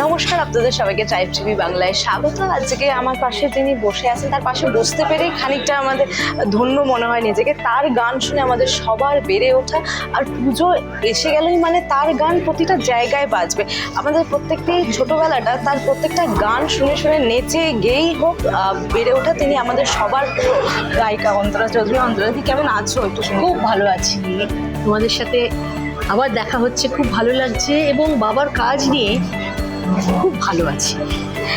নমস্কার, আপনাদের সবাইকে ট্রাইব টিভি বাংলায় স্বাগত। আজকে আমার পাশে যিনি বসে আছেন তার পাশে বসতে পেরে খানিকটা আমাদের ধন্য মনে হয় নিজেকে। তার গান শুনে আমাদের সবার বেড়ে ওঠা, আর পুজো এসে গেলেই মানে তার গান প্রতিটা জায়গায় বাজবে। আমাদের প্রত্যেকটাই ছোটবেলাটা তার প্রত্যেকটা গান শুনে শুনে নেচে গেয়েই হোক বেড়ে ওঠা। তিনি আমাদের সবার গায়িকা অন্তরা চৌধুরী। অন্তরাদি, কেমন আছো? একটু শুনে। খুব ভালো আছি, তোমাদের সাথে আবার দেখা হচ্ছে, খুব ভালো লাগছে এবং বাবার কাজ নিয়ে খুব ভালো আছি।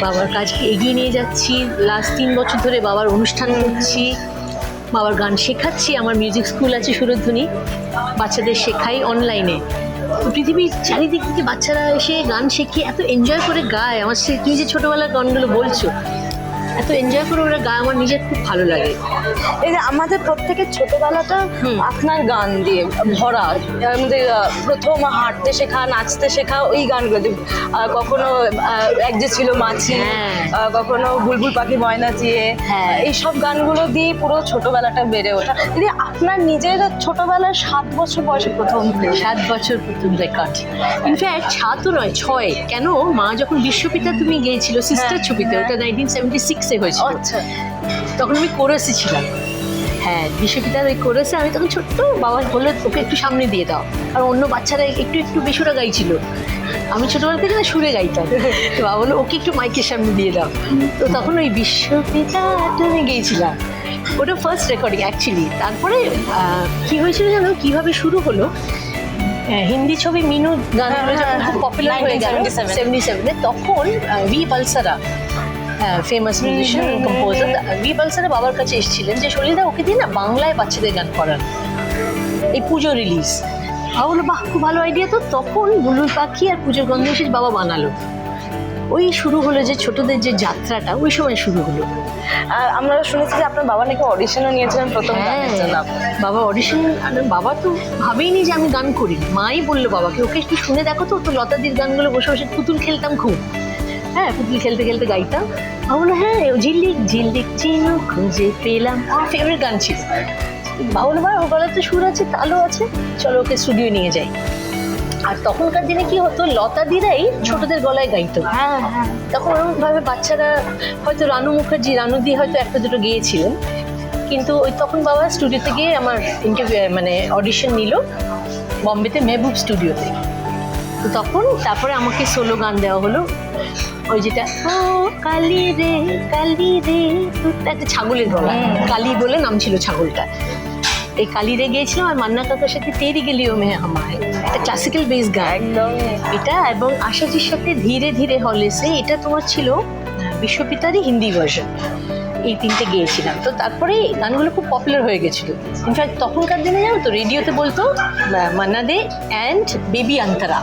বাবার কাজকে এগিয়ে নিয়ে যাচ্ছি, লাস্ট 3 বছর ধরে বাবার অনুষ্ঠান করছি, বাবার গান শেখাচ্ছি। আমার মিউজিক স্কুল আছে সুরধ্বনি, বাচ্চাদের শেখাই অনলাইনে। তো পৃথিবীর চারিদিক থেকে বাচ্চারা এসে গান শেখে এত এনজয় করে গায়। আমার তুমি যে ছোটোবেলার গানগুলো বলছো, এত এনজয় করে ওরা গায়, আমার নিজের খুব ভালো লাগে। এই যে আমাদের প্রত্যেকের ছোটবেলাটা আপনার গান দিয়ে ভরা। আমাদের প্রথম হাঁটতে শেখা, নাচতে শেখা ওই গানগুলো দিয়ে। কখনো এক যে ছিল মাছি, কখনো বুলবুল পাখি ময়না চেয়ে, এইসব গানগুলো দিয়ে পুরো ছোটবেলাটা বেড়ে ওঠা। দিদি, আপনার নিজের ছোটবেলার 7 বছর বয়সে প্রথম 7 বছর প্রথম রেকর্ড, ইনফ্যাক্ট 7 নয় 6। কেন, মা যখন বিশ্বপিতা তুমি গিয়েছিল সিস্টার ছবিতে, ওটা 1976-এ হয়েছিল। আচ্ছা, তখন আমি কোরাসে ছিলাম। হ্যাঁ, বিশ্বপিতার ওই কোরাসে আমি তখন ছোট্ট। বাবা বললো ওকে একটু সামনে দিয়ে দাও, আর অন্য বাচ্চারা একটু একটু বেসুরা গাইছিল, আমি ছোটবেলা থেকে না সুরে গাইতাম। তো বাবা বললো ওকে একটু মাইকের সামনে দিয়ে দাও। তো তখন ওই বিশ্বপিতা আমি গেয়েছিলাম, ওটা ফার্স্ট রেকর্ডিং অ্যাকচুয়ালি। তারপরে কি হয়েছিল জানো, কিভাবে শুরু হলো, হিন্দি ছবি মিনু গানগুলো যখন খুব পপুলার হয়ে গেল 77-এ, তখন V Balsara, famous musician composer V Balsara বাবার কাছে এসেছিলেন যে সলিদা ওকে দিয়ে না বাংলায় বাচ্চাদের গান করান, এই পুজো রিলিজ। বাবা বললো বাহ, খুব ভালো আইডিয়া। তো তখন বুলবুল পাখি আর পুজোর গন্ধ এসে বাবা বানালো। ওই শুরু হলো যে ছোটদের যে যাত্রাটা, ওই সময় শুরু হলো। আমরা শুনেছি যে আপনার বাবা নাকি অডিশনও নিয়েছিলেন প্রথম গানের জন্য। বাবা অডিশন, বাবা তো ভাবেইনি যে আমি গান করি। মাই বললো বাবাকে ওকে একটু শুনে দেখো তো। তো লতাদির গানগুলো বসে বসে পুতুল খেলতাম খুব। হ্যাঁ, পুতুল খেলতে খেলতে গাইতাম। বাবা বললো হ্যাঁ, ঝিল্লিক ঝিল্লিক চিনো খুঁজে পেলাম, আমার ফেভারিট গান ছিল। বাবা বললো ওর গলাতে সুর আছে, তালও আছে, চলো ওকে স্টুডিও নিয়ে যাই। আর তখনকার দিনে কি হতো, লতাদিরাই ছোটদের গলায় গাইতো। হ্যাঁ হ্যাঁ, তখন ওরকমভাবে বাচ্চারা হয়তো রানু মুখার্জি, রানুদি হয়তো একটা দুটো গিয়েছিলেন, কিন্তু ওই তখন বাবা স্টুডিওতে গিয়ে আমার ইন্টারভিউ মানে অডিশন নিল বম্বেতে মেহবুব স্টুডিওতে। তো তখন তারপরে আমাকে সোলো গান দেওয়া হলো, ওই যেটা ও কালি রে একটা ছাগলের গলা, কালি বলে নাম ছিল ছাগলটা। এই কালি রে গিয়েছিলাম, আর মান্না কাকার সাথে তেরি গেলিও মে হামায়, একটা ক্লাসিক্যাল বেস গান একদম এটা। এবং আশাজির সাথে ধীরে ধীরে হলেসে, এটা তোমার ছিল বিশ্বপিতারই হিন্দি ভার্সন। এই 3টে গিয়েছিলাম। তো তারপরে গানগুলো খুব পপুলার হয়ে গেছিলো। ইনফ্যাক্ট তখনকার দিনে জানো তো, রেডিওতে বলতো মান্না দে অ্যান্ড বেবি অন্তরা,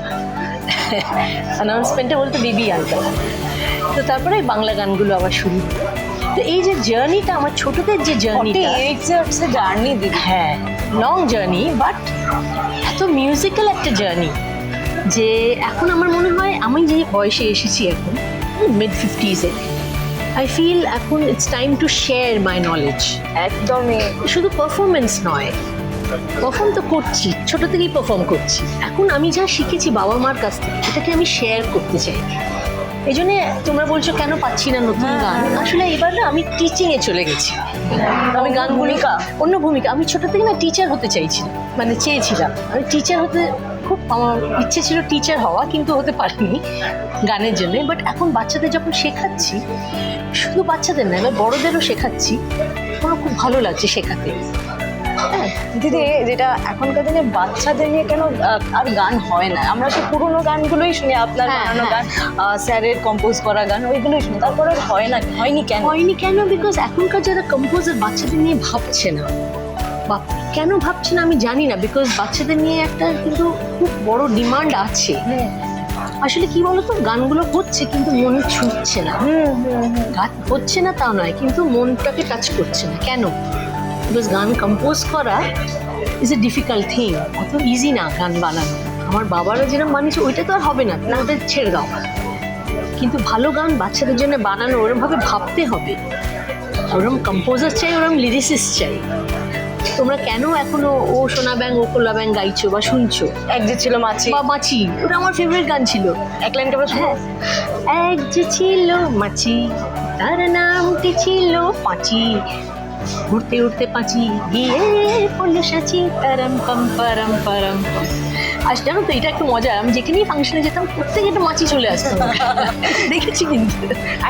অ্যানাউন্সমেন্টে বলতো বেবি অন্তরা। তো তারপরে বাংলা গানগুলো আবার শুরু। তো এই যে জার্নিটা, আমার ছোটদের যে জার্নিটা, জার্নি দিদি, হ্যাঁ লং জার্নি, বাট এত মিউজিক্যাল একটা জার্নি যে এখন আমার মনে হয় আমি যে বয়সে এসেছি এখন মিড 50s-এ, আই ফিল এখন it's time to share my knowledge. একদমই। শুধু পারফরমেন্স নয়, পারফর্ম তো করছি, ছোট থেকেই পারফর্ম করছি। এখন আমি যা শিখেছি বাবা মার কাছ থেকে, এটাকে আমি শেয়ার করতে চাই। এই জন্যে তোমরা বলছো কেন পাচ্ছি না নতুন গান। আসলে এবার না আমি টিচিংয়ে চলে গেছি। আমি গান ভূমিকা, অন্য ভূমিকা। আমি ছোট থেকে না টিচার হতে চাইছিলাম, মানে চেয়েছিলাম। আমি টিচার হতে খুব, আমার ইচ্ছে ছিল টিচার হওয়া, কিন্তু হতে পারিনি গানের জন্য। বাট এখন বাচ্চাদের যখন শেখাচ্ছি, শুধু বাচ্চাদের না, এবার বড়দেরও শেখাচ্ছি, আমার খুব ভালো লাগছে শেখাতে। দিদি, যেটা এখনকার দিনে বাচ্চাদের নিয়ে কেন আর গান হয় না, আমরা তো পুরোনো গানগুলোই শুনি, আপনার বানানো গান, স্যারের কম্পোজ করা গান, ওইগুলোই শুনি, তারপরে হয় না, হয়নি কেন? বিকজ এখনকার যারা কম্পোজার বাচ্চাদের নিয়ে ভাবছে না, বা কেন ভাবছে না আমি জানি না। বিকজ বাচ্চাদের নিয়ে একটা কিন্তু খুব বড় ডিমান্ড আছে। আসলে কি বলতো, গানগুলো হচ্ছে কিন্তু মনে ছুটছে না। গান হচ্ছে না তাও নয়, কিন্তু মনটাকে টাচ করছে না। কেন? বিকজ গান কম্পোজ করা ইজ এ ডিফিকাল্ট থিং, অত ইজি না গান বানানো। আমার বাবারা যেরকম বানিয়েছে ওইটা তো আর হবে না, ওদের ছেড়ে দাও। কিন্তু ভালো গান বাচ্চাদের জন্য বানানো, ওরমভাবে ভাবতে হবে। ওরম কম্পোজার চাই, ওরম লিরিসিস্ট চাই, তোমরা কেন এখনো ও সোনা ব্যাং ও কোলা ব্যাং গাইছো বা শুনছো, এক যে ছিল মাছি, বা মাছি, ওটা আমার ফেভারিট গান ছিল। এক লাইন কেবল হ্যাঁ, এক যে ছিল মাছি, তার নামটি ছিল পাঁচি, উড়তে উড়তে পাঁচি গিয়ে পড়লো সাচি, তারাম পাম পারাম পারাম পাম। আর জানো তো এটা একটু মজা, আমি যেখানেই ফাংশনে যেতাম প্রত্যেক একটা মাছি চলে আসতো। দেখেছি কিন্তু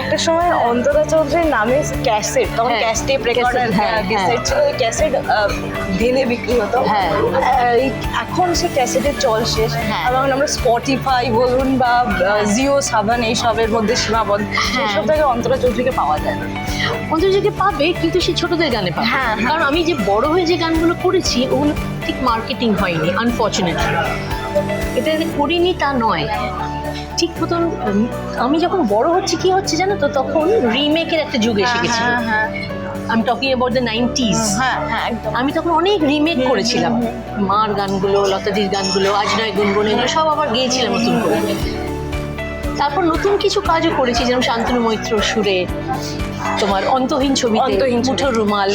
একটা সময় অন্তরা চৌধুরীর নামে ক্যাসেট, তখন হ্যাঁ, ক্যাসেট রেকর্ডার cassette, হ্যাঁ, ক্যাসেট ছিল, ওই ক্যাসেট ভেঙে বিক্রি হতো। হ্যাঁ। এখন সে ক্যাসেটের চল শেষ, হ্যাঁ। এবং আমরা স্পটিফাই বলুন বা জিও সাবান এইসবের মধ্যে সীমাবদ্ধ, হ্যাঁ। সেসব জায়গায় অন্তরা চৌধুরীকে পাওয়া যায় না। অন্তর্জাকে পাবে, কিন্তু সে ছোটদের গানে পাবে। হ্যাঁ, হ্যাঁ। কারণ আমি যে বড় হয়ে যে গানগুলো করেছি ওগুলো ঠিক মার্কেটিং হয়নি, আনফর্চুনেটলি। এটা যে করিনি তা নয়, ঠিক মতন আমি যখন বড় হচ্ছে কি হচ্ছে জানো তো, তখন রিমেকের একটা যুগ এসে গেছিল। হ্যাঁ, হ্যাঁ, আমি টকিং অ্যাবাউট দ্য 90s। হ্যাঁ, হ্যাঁ, একদম। আমি তখন অনেক রিমেক করেছিলাম, মার গানগুলো, লতাদির গানগুলো, আজ নয় গুনগুন, এগুলো সব আবার গেয়েছিলাম নতুন করে। তারপর নতুন কিছু কাজও করেছি, যেমন শান্তনু মৈত্র সুরে, তোমার অন্তহীন ছবিতে অন্তহীন ছবি। মুঠোর রুমাল,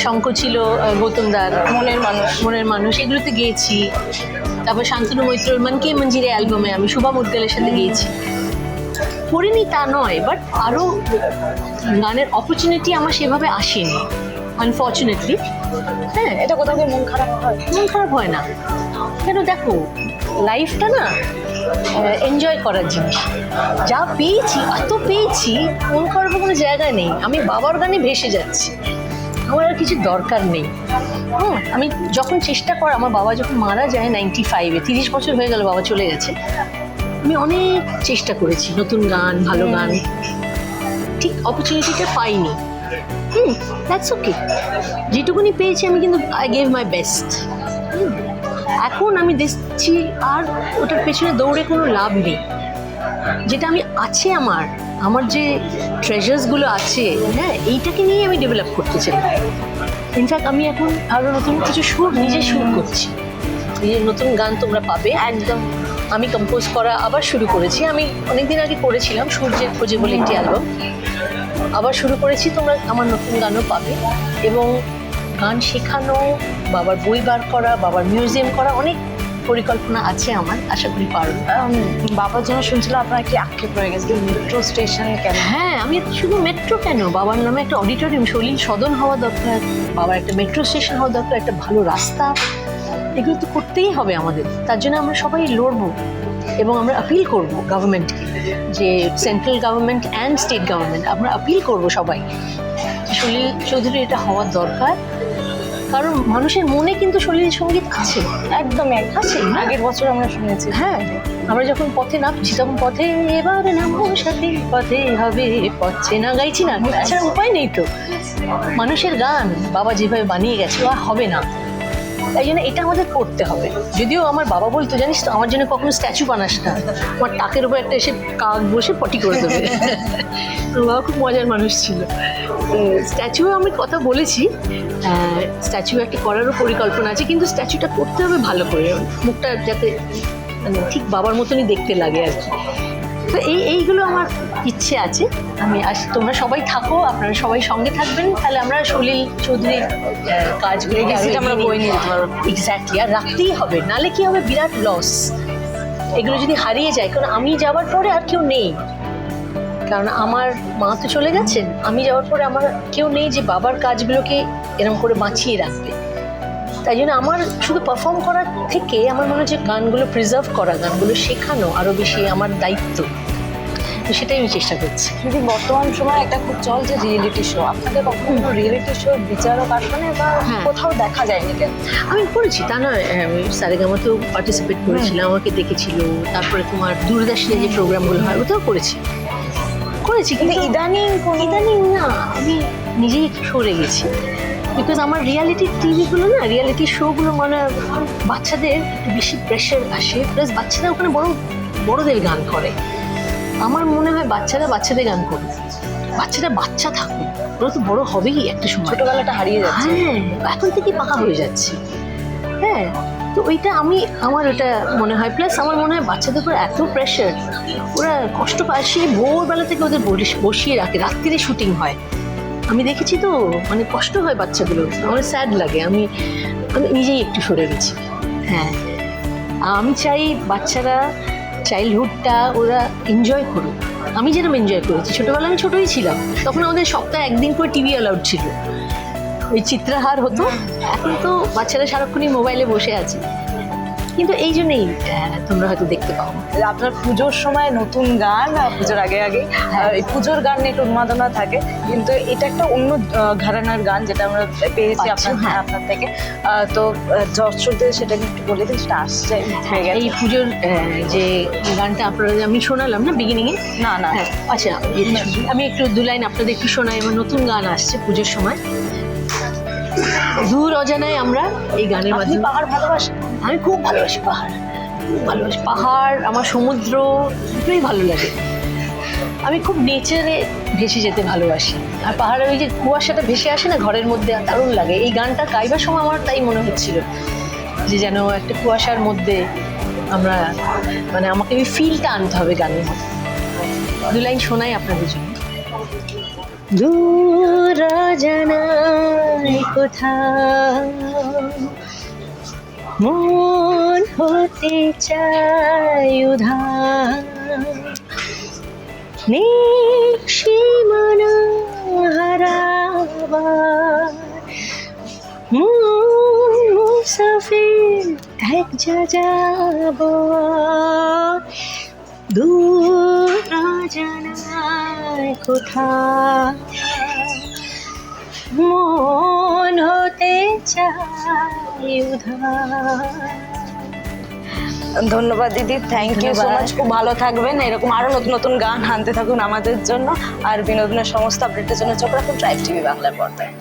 শঙ্খ ছিল গৌতম দার মনের মানুষ, এগুলোতে গেয়েছি। তারপর শান্তনু মৈত্রর মন কে মঞ্জিরে অ্যালবামে আমি শুভা মুদ্গলের সাথে গেয়েছি। করিনি তা নয়, বাট আরও গানের অপরচুনিটি আমার সেভাবে আসেনি, আনফর্চুনেটলি। হ্যাঁ, এটা কোথাও গিয়ে মন খারাপ হয়? মন খারাপ হয় না, কেন দেখো লাইফটা না এনজয় করার জিনিস। যা পেয়েছি, এত পেয়েছি, মন খারাপের কোনো জায়গা নেই। আমি বাবার গানে ভেসে যাচ্ছি, আমার আর কিছু দরকার নেই। আমি যখন চেষ্টা কর, আমার বাবা যখন মারা যায় 95-এ, 30 বছর হয়ে গেল বাবা চলে গেছে, আমি অনেক চেষ্টা করেছি নতুন গান, ভালো গান, ঠিক অপরচুনিটিটা পাইনি। দ্যাটস ওকে, যেটুকুনি পেয়েছি আমি কিন্তু আই গেভ মাই বেস্ট। এখন আমি দেখছি আর ওটার পেছনে দৌড়ে কোনো লাভ নেই। যেটা আমি আছে, আমার যে ট্রেজার্সগুলো আছে, হ্যাঁ, এইটাকে নিয়ে আমি ডেভেলপ করতে চাই। ইনফ্যাক্ট আমি এখন আরও নতুন কিছু নিজে সুর করছি, নিজের নতুন গান তোমরা পাবে একদম। আমি কম্পোজ করা আবার শুরু করেছি, আমি অনেকদিন আগে করেছিলাম সূর্যের খোঁজে বলে একটি অ্যালবাম, আবার শুরু করেছি, তোমরা আমার নতুন গানও পাবে। এবং গান শেখানো, বাবার বই বার করা, বাবার মিউজিয়াম করা, অনেক পরিকল্পনা আছে আমার, আশা করি পারবো। বাবার জন্য শুনছিল আপনার একটি আক্ষেপ রয়ে গেছে, মেট্রো স্টেশন কেন? হ্যাঁ, আমি শুধু মেট্রো কেন, বাবার নামে একটা অডিটোরিয়াম, সলিল সদন হওয়া দরকার, বাবার একটা মেট্রো স্টেশন হওয়া দরকার, একটা ভালো রাস্তা, এগুলো তো করতেই হবে আমাদের। তার জন্য আমরা সবাই লড়বো এবং আমরা আপিল করব গভর্নমেন্টকে, যে central government and state government, আমরা আপিল করব সবাই, সলিল চৌধুরী এটা হওয়ার দরকার। কারণ মানুষের মনে কিন্তু সলিল সঙ্গীত আছে, একদমই আছে। আগের বছর আমরা শুনেছি। হ্যাঁ, আমরা যখন পথে নামছি তখন পথে এবার নামো সাথে, পথে হবে পথে না, গাইছি না, এছাড়া উপায় নেই তো। মানুষের গান বাবা যেভাবে বানিয়ে গেছে আর হবে না, তাই জন্য এটা আমাদের করতে হবে। যদিও আমার বাবা বলতো, জানিস তো, আমার জন্য কখনো স্ট্যাচু বানাস না, আমার টাকের উপর একটা এসে কাক বসে পটি করে দেবে। আমার বাবা খুব মজার মানুষ ছিল। স্ট্যাচু আমি কথা বলেছি, স্ট্যাচু একটা করারও পরিকল্পনা আছে, কিন্তু স্ট্যাচুটা করতে হবে ভালো করে, মুখটা যাতে মানে ঠিক বাবার মতনই দেখতে লাগে আর কি। তো এইগুলো আমার ইচ্ছে আছে। আমি তোমরা সবাই থাকো, আপনারা সবাই সঙ্গে থাকবেন, তাহলে আমরা সলিল চৌধুরীর কাজগুলো আমরা বই নিয়ে যেতে পারবো। এক্স্যাক্টলি, আর রাখতেই হবে, নাহলে কি হবে, বিরাট লস এগুলো যদি হারিয়ে যায়। কারণ আমি যাওয়ার পরে আর কেউ নেই, কারণ আমার মা তো চলে গেছেন, আমি যাওয়ার পরে আমার কেউ নেই যে বাবার কাজগুলোকে এরকম করে বাঁচিয়ে রাখবে। তাই জন্য আমার শুধু পারফর্ম করার থেকে আমার মনে হচ্ছে গানগুলো প্রিজার্ভ করা, গানগুলো শেখানো আরও বেশি আমার দায়িত্ব, তো সেটাই আমি চেষ্টা করছি। যদি বর্তমান সময় একটা খুব চলছে রিয়েলিটি শো, আপনাদের কখনো রিয়েলিটি শো বিচারক আসনে বা কোথাও দেখা যায়নি কেন? আমি করেছি, তা নয়, আমি সারেগামাতেও পার্টিসিপেট করেছিলাম, আমাকে দেখেছিল। তারপরে তোমার দূরদর্শনে যে প্রোগ্রামগুলো হয় ওটাও করেছি, কিন্তু ইদানিং না, আমি নিজেই একটু সরে গেছি। বিকজ আমার রিয়ালিটি টিভিগুলো না, রিয়ালিটি শোগুলো মানে বাচ্চাদের একটু বেশি প্রেশার আসে, প্লাস বাচ্চারা ওখানে বড়দের গান করে। আমার মনে হয় বাচ্চারা বাচ্চাদের গান করে, বাচ্চারা বাচ্চা থাকুক, ওরা তো বড় হবেই একটা সময়, ছোটবেলাটা হারিয়ে যাচ্ছে। হ্যাঁ, এখন থেকেই পাকা হয়ে যাচ্ছে। হ্যাঁ, তো ওইটা আমার ওটা মনে হয়। প্লাস আমার মনে হয় বাচ্চাদের উপর এত প্রেশার, ওরা কষ্ট পায়, সে ভোরবেলা থেকে ওদের বসিয়ে রাখে, রাত্রিরে শুটিং হয়। আমি দেখেছি তো, মানে কষ্ট হয় বাচ্চাগুলো, আমার স্যাড লাগে। আমি আমি নিজেই একটু সরে গেছি। হ্যাঁ, আমি চাই বাচ্চারা চাইল্ডহুডটা ওরা এনজয় করুক। আমি যেরকম এনজয় করেছি, ছোটোবেলায় আমি ছোটোই ছিলাম, তখন আমাদের সপ্তাহে একদিন করে টিভি অ্যালাউড ছিল, ওই চিত্রাহার হতো। এখন তো বাচ্চারা সারাক্ষণই মোবাইলে বসে আছে, কিন্তু এই জন্যেই তোমরা হয়তো দেখতে পাও। আপনার পুজোর সময় নতুন গান, পুজোর আগে আগে এই পুজোর গান নিয়ে একটু উন্মাদনা থাকে, কিন্তু এটা একটা অন্য ঘরানার গান যেটা আমরা পেয়েছি আপনার থেকে। তো দর্শকদের সেটা একটু বলে দিন, সেটা আসছে হয়ে গেল। এই পুজোর যে গানটা আপনারা আমি শোনালাম না বিগিনিংয়ে, না না আচ্ছা আমি একটু দু লাইন আপনাদের একটু শোনাই। আমার নতুন গান আসছে পুজোর সময়, দূর অজানায় আমরা, এই গানের আপনি মাধ্যমে। পাহাড় ভালোবাসেন? আমি খুব ভালোবাসি পাহাড়, খুব ভালোবাসি পাহাড়, আমার সমুদ্র দুটোই ভালো লাগে। আমি খুব নেচারে ভেসে যেতে ভালোবাসি, আর পাহাড়ের ওই যে কুয়াশাটা ভেসে আসে না ঘরের মধ্যে, দারুণ লাগে। এই গানটা গাইবার সময় আমার তাই মনে হচ্ছিল যে যেন একটা কুয়াশার মধ্যে আমরা, মানে আমাকে ওই ফিলটা আনতে হবে গানের মধ্যে। দু লাইন শোনাই আপনাদের জন্য। দূর অজানায় কোথাও মন হতে চাই উধার, নিঃসীমানা হারাবার মুসাফির এক যাব, দূর অজানায় কোথাও মন হতে চাই উধার। ধন্যবাদ দিদি, থ্যাংক ইউ সো ধন্যবাদ। মাচ। খুব ভালো থাকবেন, এরকম আরো নতুন নতুন গান আনতে থাকুন আমাদের জন্য, আর বিনোদনের সমস্ত আপডেটের জন্য চোখ রাখুন ট্রাইব টিভি বাংলার পর্দায়।